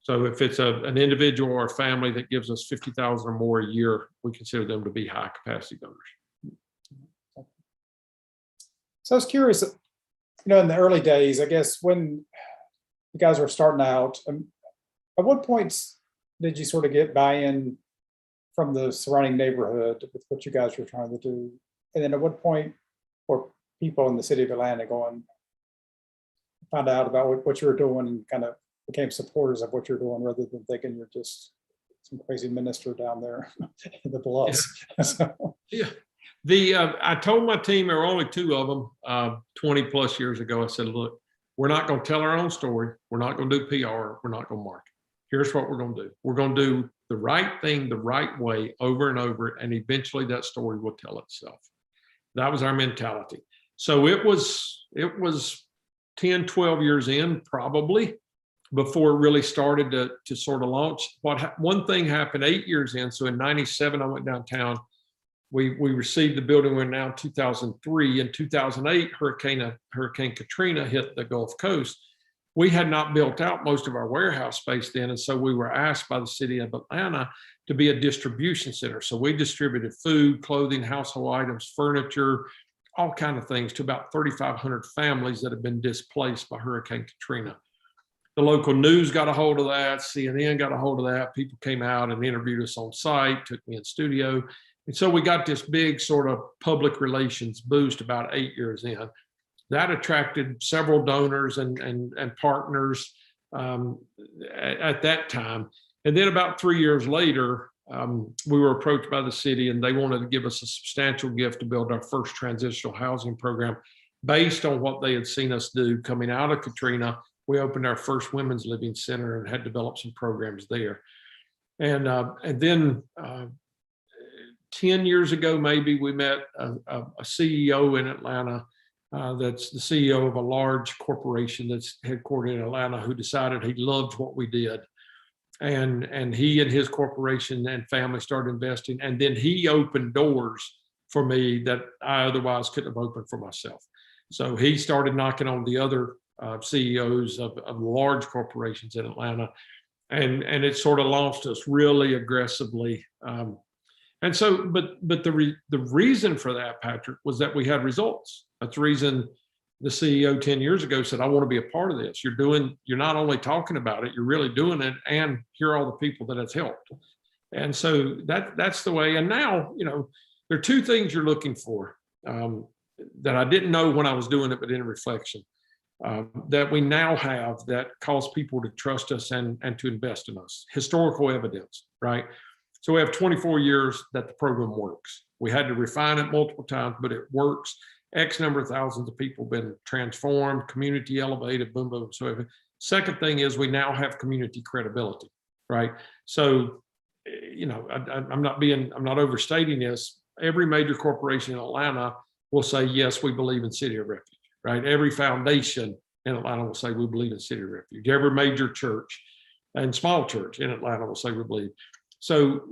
[SPEAKER 4] So if it's an individual or a family that gives us 50,000 or more a year, we consider them to be high capacity donors.
[SPEAKER 3] So I was curious, in the early days, I guess when you guys were starting out, at what points did you sort of get buy-in from the surrounding neighborhood with what you guys were trying to do? And then at what point were people in the city of Atlanta found out about what you were doing and kind of became supporters of what you're doing rather than thinking you're just some crazy minister down there in the bluffs?
[SPEAKER 4] Yeah. I told my team, there were only 2 of them 20 plus years ago. I said, look, we're not going to tell our own story. We're not going to do PR. We're not going to market. Here's what we're going to do. We're going to do the right thing the right way over and over, and eventually that story will tell itself. That was our mentality. So it was 10, 12 years in probably before it really started to sort of launch. One thing happened 8 years in. So in 97, I went downtown. We received the building. We're now 2003. In 2008, Hurricane Katrina hit the Gulf Coast. We had not built out most of our warehouse space then. And so we were asked by the city of Atlanta to be a distribution center. So we distributed food, clothing, household items, furniture, all kinds of things to about 3,500 families that have been displaced by Hurricane Katrina. The local news got a hold of that. CNN got a hold of that. People came out and interviewed us on site, took me in studio. And so we got this big sort of public relations boost about 8 years in. That attracted several donors and partners at that time. And then about 3 years later, we were approached by the city and they wanted to give us a substantial gift to build our first transitional housing program based on what they had seen us do coming out of Katrina. We opened our first women's living center and had developed some programs there. And then 10 years ago, maybe, we met a CEO in Atlanta that's the CEO of a large corporation that's headquartered in Atlanta, who decided he loved what we did. And he and his corporation and family started investing. And then he opened doors for me that I otherwise couldn't have opened for myself. So he started knocking on the other CEOs of large corporations in Atlanta. And it sort of launched us really aggressively. And so, but the reason for that, Patrick, was that we had results. That's the reason the CEO 10 years ago said, I want to be a part of this. You're not only talking about it, you're really doing it, and here are all the people that it's helped. And so that's the way. And now, there are 2 things you're looking for that I didn't know when I was doing it, but in reflection, that we now have that cause people to trust us and to invest in us. Historical evidence, right? So we have 24 years that the program works. We had to refine it multiple times, but it works. X number of thousands of people been transformed, community elevated, boom, boom. So second thing is we now have community credibility, right? So, I'm not overstating this. Every major corporation in Atlanta will say, yes, we believe in City of Refuge, right? Every foundation in Atlanta will say, we believe in City of Refuge. Every major church and small church in Atlanta will say, we believe. So,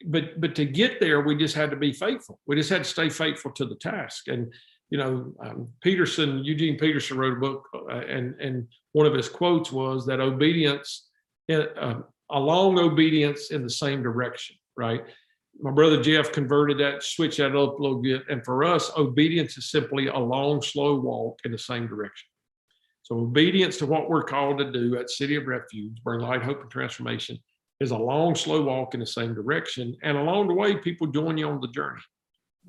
[SPEAKER 4] but to get there, we just had to be faithful. We just had to stay faithful to the task. And, Eugene Peterson wrote a book, and one of his quotes was that obedience, a long obedience in the same direction, right? My brother Jeff converted that, switched that up a little bit. And for us, obedience is simply a long, slow walk in the same direction. So obedience to what we're called to do at City of Refuge, bring light, hope, and transformation, is a long, slow walk in the same direction. And along the way, people join you on the journey.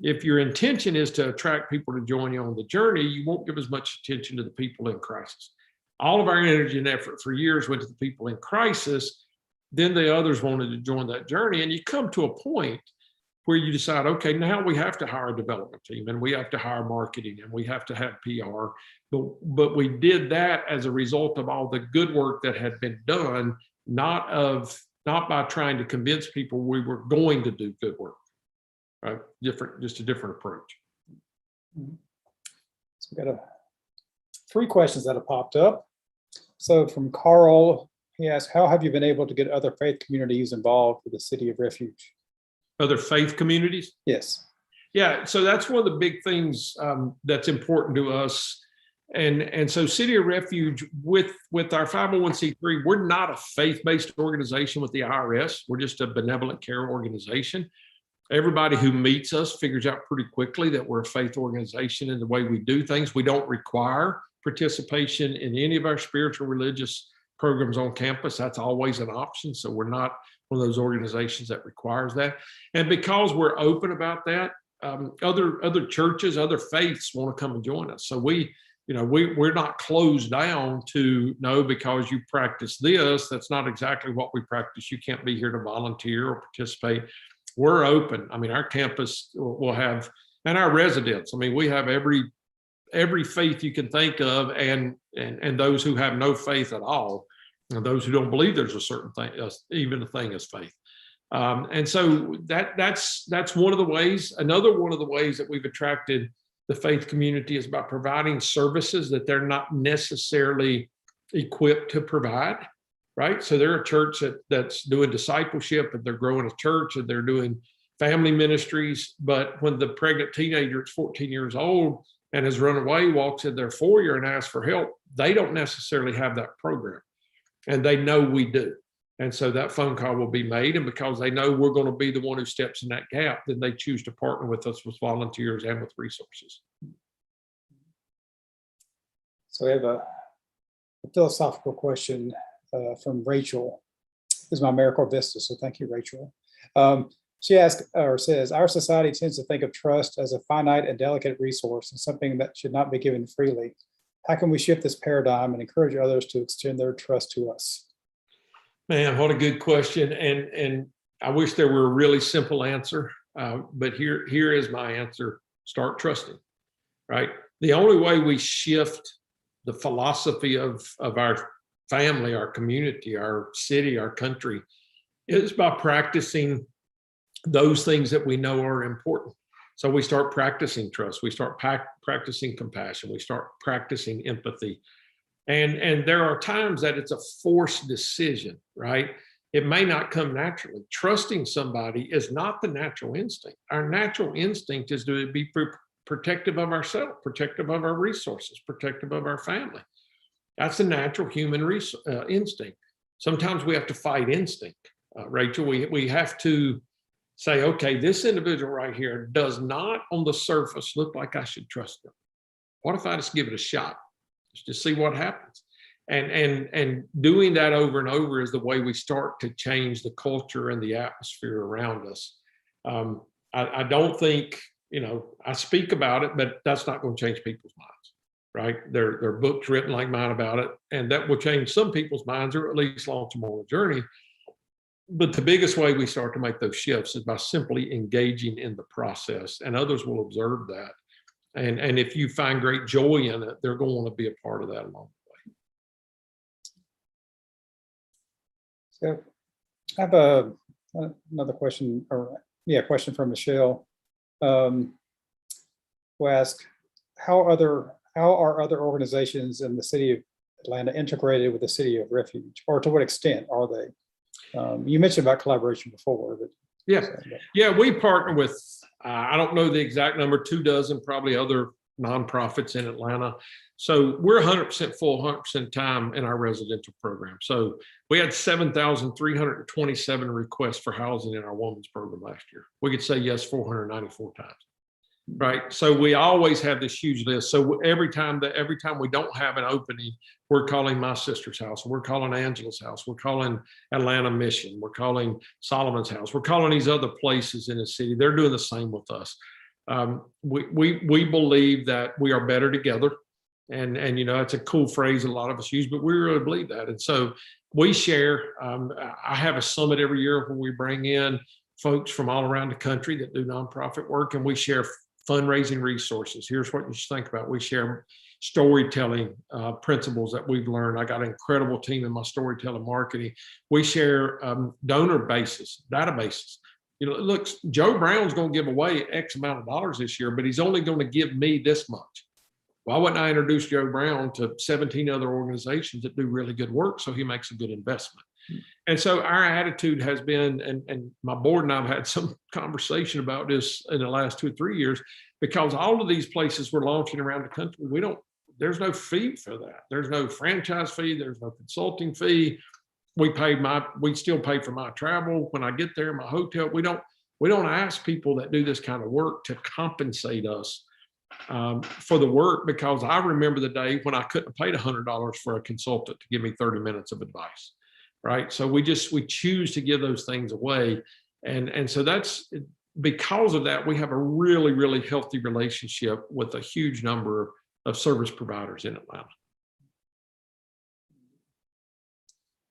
[SPEAKER 4] If your intention is to attract people to join you on the journey, you won't give as much attention to the people in crisis. All of our energy and effort for years went to the people in crisis. Then the others wanted to join that journey. And you come to a point where you decide, okay, now we have to hire a development team, and we have to hire marketing, and we have to have PR. But we did that as a result of all the good work that had been done, not by trying to convince people we were going to do good work. Right? Just a different approach.
[SPEAKER 3] So we got three questions that have popped up. So from Carl, he asked, how have you been able to get other faith communities involved with the City of Refuge?
[SPEAKER 4] Other faith communities?
[SPEAKER 3] Yes.
[SPEAKER 4] Yeah, so that's one of the big things that's important to us. And so City of Refuge, with our 501c3, we're not a faith-based organization with the IRS. We're just a benevolent care organization. Everybody who meets us figures out pretty quickly that we're a faith organization in the way we do things. We don't require participation in any of our spiritual religious programs on campus. That's always an option. So we're not one of those organizations that requires that. And because we're open about that, other churches, other faiths want to come and join us. So we're not closed down to, no, because you practice this, that's not exactly what we practice. You can't be here to volunteer or participate. We're open. I mean, our campus will have, and our residents, I mean, we have every faith you can think of, and those who have no faith at all, and those who don't believe there's a certain thing, even a thing as faith. And so that's one of the ways. Another one of the ways that we've attracted the faith community is by providing services that they're not necessarily equipped to provide. Right. So they're a church that's doing discipleship, and they're growing a church, and they're doing family ministries. But when the pregnant teenager is 14 years old and has run away, walks in their foyer and asks for help, they don't necessarily have that program. And they know we do. And so that phone call will be made. And because they know we're going to be the one who steps in that gap, then they choose to partner with us with volunteers and with resources.
[SPEAKER 3] So we have a philosophical question from Rachel. This is my Miracle Vista, so thank you, Rachel. She asked, or says, our society tends to think of trust as a finite and delicate resource and something that should not be given freely. How can we shift this paradigm and encourage others to extend their trust to us?
[SPEAKER 4] Man, what a good question. And I wish there were a really simple answer, but here is my answer. Start trusting, right? The only way we shift the philosophy of our family, our community, our city, our country, is by practicing those things that we know are important. So we start practicing trust, we start practicing compassion, we start practicing empathy. And there are times that it's a forced decision, right? It may not come naturally. Trusting somebody is not the natural instinct. Our natural instinct is to be protective of ourselves, protective of our resources, protective of our family. That's a natural human instinct. Sometimes we have to fight instinct, Rachel. We have to say, okay, this individual right here does not on the surface look like I should trust them. What if I just give it a shot? Just see what happens. And doing that over and over is the way we start to change the culture and the atmosphere around us. I don't think, I speak about it, but that's not going to change people's minds. Right? There are books written like mine about it, and that will change some people's minds, or at least launch them on a journey. But the biggest way we start to make those shifts is by simply engaging in the process, and others will observe that. And if you find great joy in it, they're going to want to be a part of that along the way.
[SPEAKER 3] So I have another question, question from Michelle, who asked, how are other organizations in the city of Atlanta integrated with the City of Refuge, or to what extent are they? You mentioned about collaboration before, but
[SPEAKER 4] we partner with, I don't know the exact number, 24 probably other nonprofits in Atlanta. So we're 100% full, 100% time in our residential program. So we had 7,327 requests for housing in our women's program last year. We could say yes 494 times. right? So we always have this huge list. So every time we don't have an opening, we're calling my sister's house, we're calling Angela's house, we're calling Atlanta Mission, we're calling Solomon's house, we're calling these other places in the city. They're doing the same with us. We believe that we are better together. And you know, it's a cool phrase a lot of us use, but we really believe that. And so we share. I have a summit every year where we bring in folks from all around the country that do nonprofit work, and we share fundraising resources. Here's what you should think about. We share storytelling principles that we've learned. I got an incredible team in my storytelling marketing. We share donor databases. You know, look, Joe Brown's going to give away X amount of dollars this year, but he's only going to give me this much. Why wouldn't I introduce Joe Brown to 17 other organizations that do really good work so he makes a good investment? And so our attitude has been, and my board and I have had some conversation about this in the last 2 or 3 years, because all of these places we're launching around the country, there's no fee for that. There's no franchise fee. There's no consulting fee. We still pay for my travel when I get there, my hotel. We don't ask people that do this kind of work to compensate us for the work, because I remember the day when I couldn't have paid $100 for a consultant to give me 30 minutes of advice, right? So we choose to give those things away. And so that's, because of that, we have a really, really healthy relationship with a huge number of service providers in Atlanta.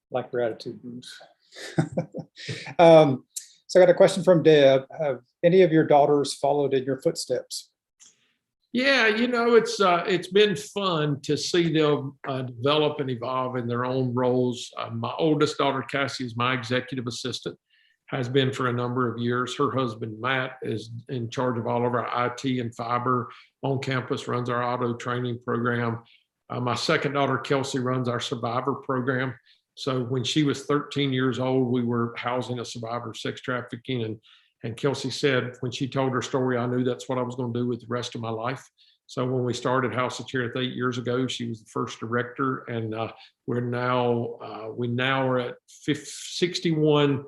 [SPEAKER 3] Like your attitude, Bruce. So I got a question from Deb. Have any of your daughters followed in your footsteps?
[SPEAKER 4] Yeah, you know, it's been fun to see them develop and evolve in their own roles. My oldest daughter, Cassie, is my executive assistant, has been for a number of years. Her husband, Matt, is in charge of all of our IT and fiber on campus, runs our auto training program. My second daughter, Kelsey, runs our survivor program. So when she was 13 years old, we were housing a survivor of sex trafficking, and Kelsey said, when she told her story, I knew that's what I was going to do with the rest of my life. So when we started House of Cherith 8 years ago, she was the first director, and we now are at 61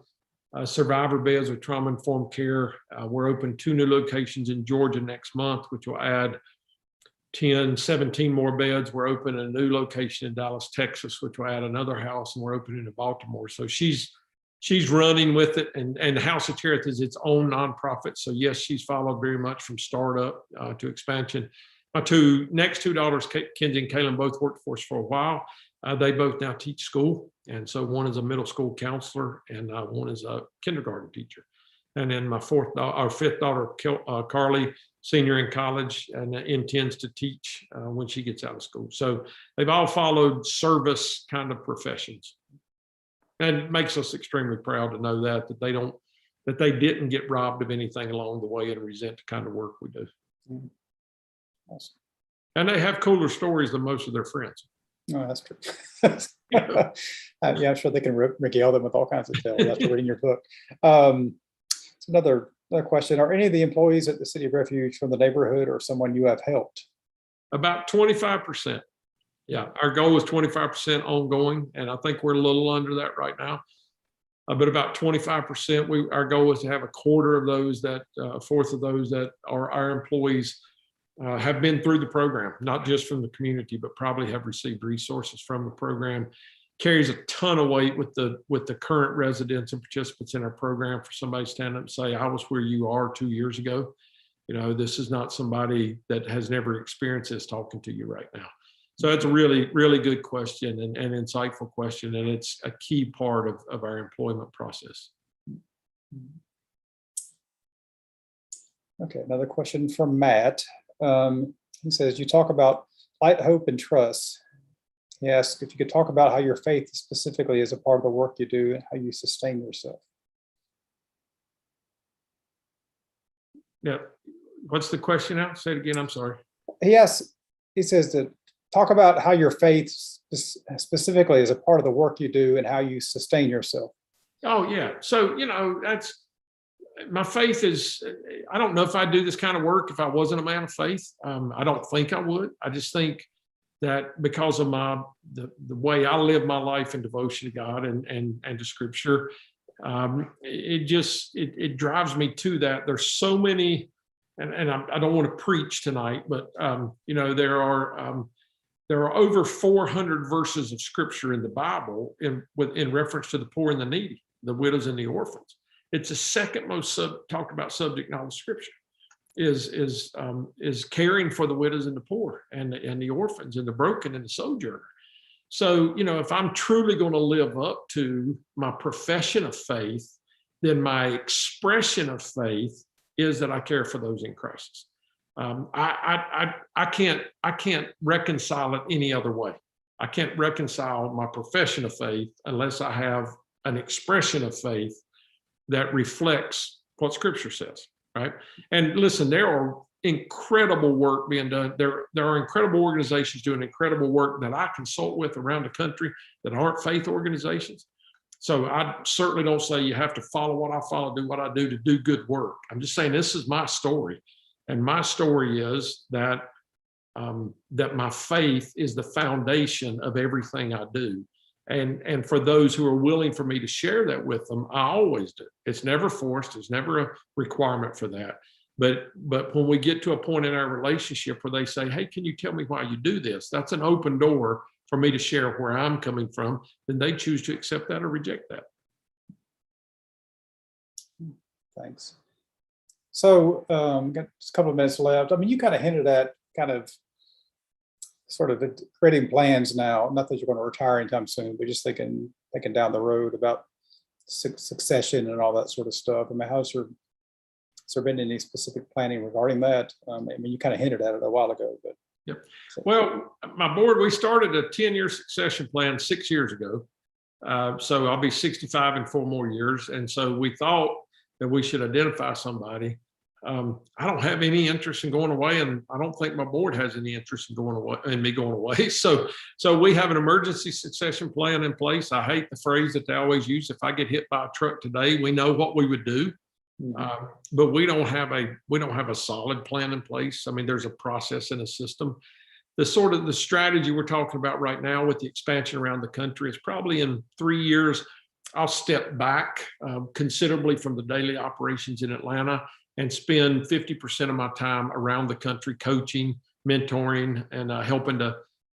[SPEAKER 4] survivor beds with trauma-informed care. We're open 2 new locations in Georgia next month, which will add 17 more beds. We're opening a new location in Dallas, Texas, which will add another house, and we're opening in Baltimore. So she's running with it, and House of Cherith is its own nonprofit. So yes, she's followed very much from startup to expansion. My next two daughters, Kenzie and Kaylin, both worked for us for a while. They both now teach school. And so one is a middle school counselor, and one is a kindergarten teacher. And then my fifth daughter, Carly, senior in college, and intends to teach when she gets out of school. So they've all followed service kind of professions. And it makes us extremely proud to know that they didn't get robbed of anything along the way and resent the kind of work we do. Awesome. And they have cooler stories than most of their friends.
[SPEAKER 3] Oh, that's true. Yeah, I'm sure they can regale them with all kinds of tales after reading your book. So another question: are any of the employees at the City of Refuge from the neighborhood or someone you have helped?
[SPEAKER 4] About 25%. Yeah, our goal is 25% ongoing, and I think we're a little under that right now. But about 25%. Our goal is to have a quarter of those a fourth of those that are our employees have been through the program, not just from the community, but probably have received resources from the program. Carries a ton of weight with the current residents and participants in our program for somebody to stand up and say, I was where you are 2 years ago. You know, this is not somebody that has never experienced this talking to you right now. So that's a really, really good question and insightful question, and it's a key part of our employment process.
[SPEAKER 3] Okay, another question from Matt. He says, you talk about light, hope, and trust. He asks if you could talk about how your faith specifically is a part of the work you do and how you sustain yourself.
[SPEAKER 4] Yeah. What's the question now? Say it again. I'm sorry.
[SPEAKER 3] He says to talk about how your faith specifically is a part of the work you do and how you sustain yourself.
[SPEAKER 4] Oh, yeah. So, you know, my faith is, I don't know if I'd do this kind of work if I wasn't a man of faith. I don't think I would. I just think that because of the way I live my life in devotion to God and to Scripture, it drives me to that. There's so many I don't want to preach tonight, but there are over 400 verses of scripture in the Bible in reference to the poor and the needy, the widows and the orphans. It's the second most talked about subject in all the scripture is caring for the widows and the poor and the orphans and the broken and the sojourner. So, if I'm truly going to live up to my profession of faith, then my expression of faith is that I care for those in crisis. I can't reconcile it any other way. I can't reconcile my profession of faith unless I have an expression of faith that reflects what Scripture says, right? And listen, there are incredible work being done. There are incredible organizations doing incredible work that I consult with around the country that aren't faith organizations. So I certainly don't say you have to follow what I follow, do what I do to do good work. I'm just saying this is my story. And my story is that that my faith is the foundation of everything I do. And for those who are willing for me to share that with them, I always do. It's never forced. There's never a requirement for that. But when we get to a point in our relationship where they say, hey, can you tell me why you do this? That's an open door for me to share where I'm coming from. Then they choose to accept that or reject that.
[SPEAKER 3] Thanks. So got just a couple of minutes left. I mean, you kind of hinted at kind of sort of creating plans now, not that you're going to retire anytime soon, but just thinking down the road about succession and all that sort of stuff. I mean, has there been any specific planning regarding that? I mean, you kind of hinted at it a while ago, but.
[SPEAKER 4] Yep. Well, my board, we started a 10-year succession plan 6 years ago. So I'll be 65 in 4 more years. And so we thought that we should identify somebody. I don't have any interest in going away, and I don't think my board has any interest in me going away. So we have an emergency succession plan in place. I hate the phrase that they always use. If I get hit by a truck today, we know what we would do. But we don't have a solid plan in place. I mean, there's a process and a system. The strategy we're talking about right now with the expansion around the country is probably in 3 years, I'll step back considerably from the daily operations in Atlanta and spend 50% of my time around the country coaching, mentoring, and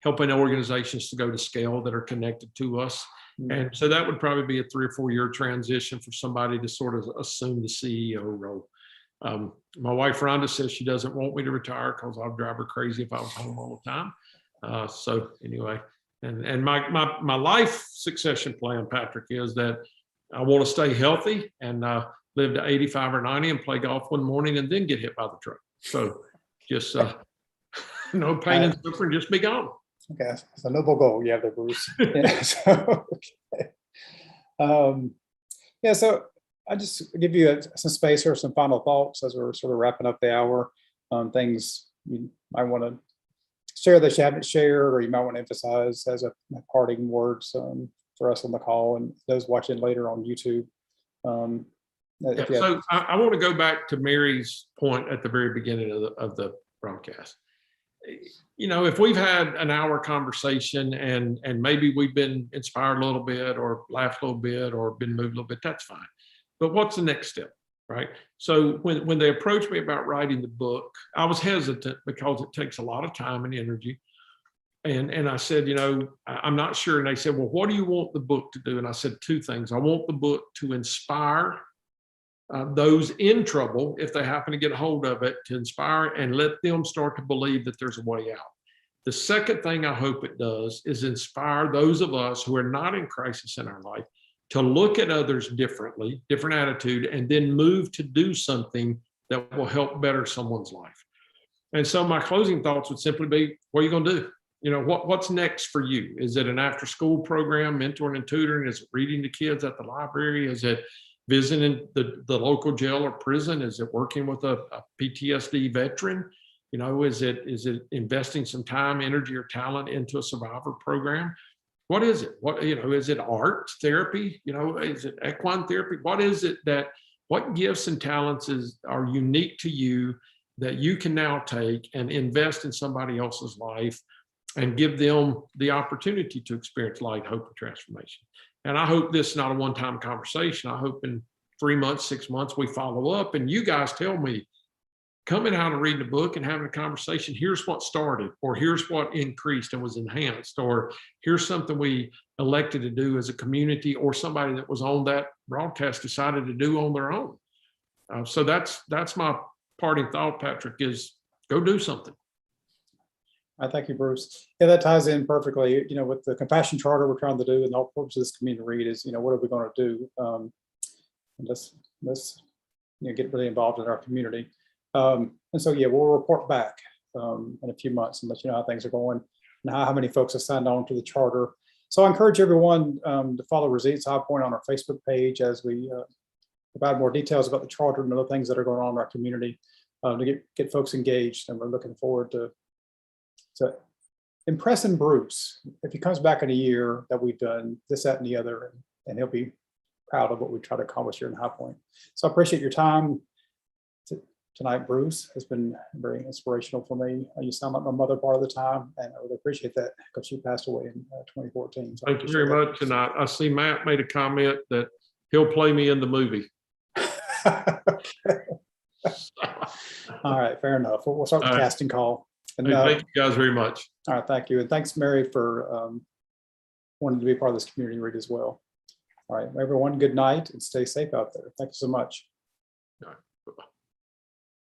[SPEAKER 4] helping organizations to go to scale that are connected to us. And so that would probably be a 3 or 4 year transition for somebody to sort of assume the CEO role. My wife Rhonda says she doesn't want me to retire because I'll drive her crazy if I was home all the time. So anyway, and my life succession plan, Patrick, is that I want to stay healthy and live to 85 or 90 and play golf one morning and then get hit by the truck. So just no pain and suffering, just be gone.
[SPEAKER 3] Okay, that's a noble goal you have there, Bruce. Yeah, so, okay. Yeah, so I just give you some space here, some final thoughts as we're sort of wrapping up the hour. Things you might want to share that you haven't shared, or you might want to emphasize as a parting words for us on the call and those watching later on YouTube.
[SPEAKER 4] So I want to go back to Mary's point at the very beginning of the broadcast. If we've had an hour conversation and maybe we've been inspired a little bit or laughed a little bit or been moved a little bit, that's fine. But what's the next step, right? So when they approached me about writing the book, I was hesitant because it takes a lot of time and energy. And I said, I'm not sure. And they said, well, what do you want the book to do? And I said 2 things. I want the book to inspire those in trouble, if they happen to get a hold of it, to inspire and let them start to believe that there's a way out. The second thing I hope it does is inspire those of us who are not in crisis in our life to look at others differently, different attitude, and then move to do something that will help better someone's life. And so my closing thoughts would simply be, what are you going to do? What's next for you? Is it an after-school program, mentoring and tutoring? Is it reading to kids at the library? Is it visiting the local jail or prison? Is it working with a PTSD veteran? Is it investing some time, energy, or talent into a survivor program? What is it? Is it art therapy? Is it equine therapy? What is it what gifts and talents are unique to you that you can now take and invest in somebody else's life and give them the opportunity to experience light, hope, and transformation? And I hope this is not a one-time conversation. I hope in 3 months, 6 months, we follow up and you guys tell me, coming out and reading a book and having a conversation, here's what started, or here's what increased and was enhanced, or here's something we elected to do as a community, or somebody that was on that broadcast decided to do on their own. So that's my parting thought, Patrick, is go do something.
[SPEAKER 3] I thank you, Bruce. Yeah, that ties in perfectly, with the compassion charter we're trying to do, and the whole purpose of this community read is, what are we going to do? And let's get really involved in our community. And so, yeah, we'll report back in a few months and let you know how things are going and how many folks have signed on to the charter. So I encourage everyone to follow Resilience High Point on our Facebook page as we provide more details about the charter and other things that are going on in our community to get folks engaged. And we're looking forward to impressing Bruce if he comes back in a year that we've done this, that, and the other, and he'll be proud of what we try to accomplish here in High Point. So I appreciate your time tonight, Bruce. Has been very inspirational for me. You sound like my mother part of the time, and I really appreciate that because she passed away in 2014. So
[SPEAKER 4] Thank you very much. And I see Matt made a comment that he'll play me in the movie.
[SPEAKER 3] All right, fair enough. We'll start the casting call. And
[SPEAKER 4] hey, thank you guys very much.
[SPEAKER 3] All right, thank you. And thanks, Mary, for wanting to be part of this community read as well. All right, everyone, good night and stay safe out there. Thank you so much.
[SPEAKER 4] All right, bye-bye.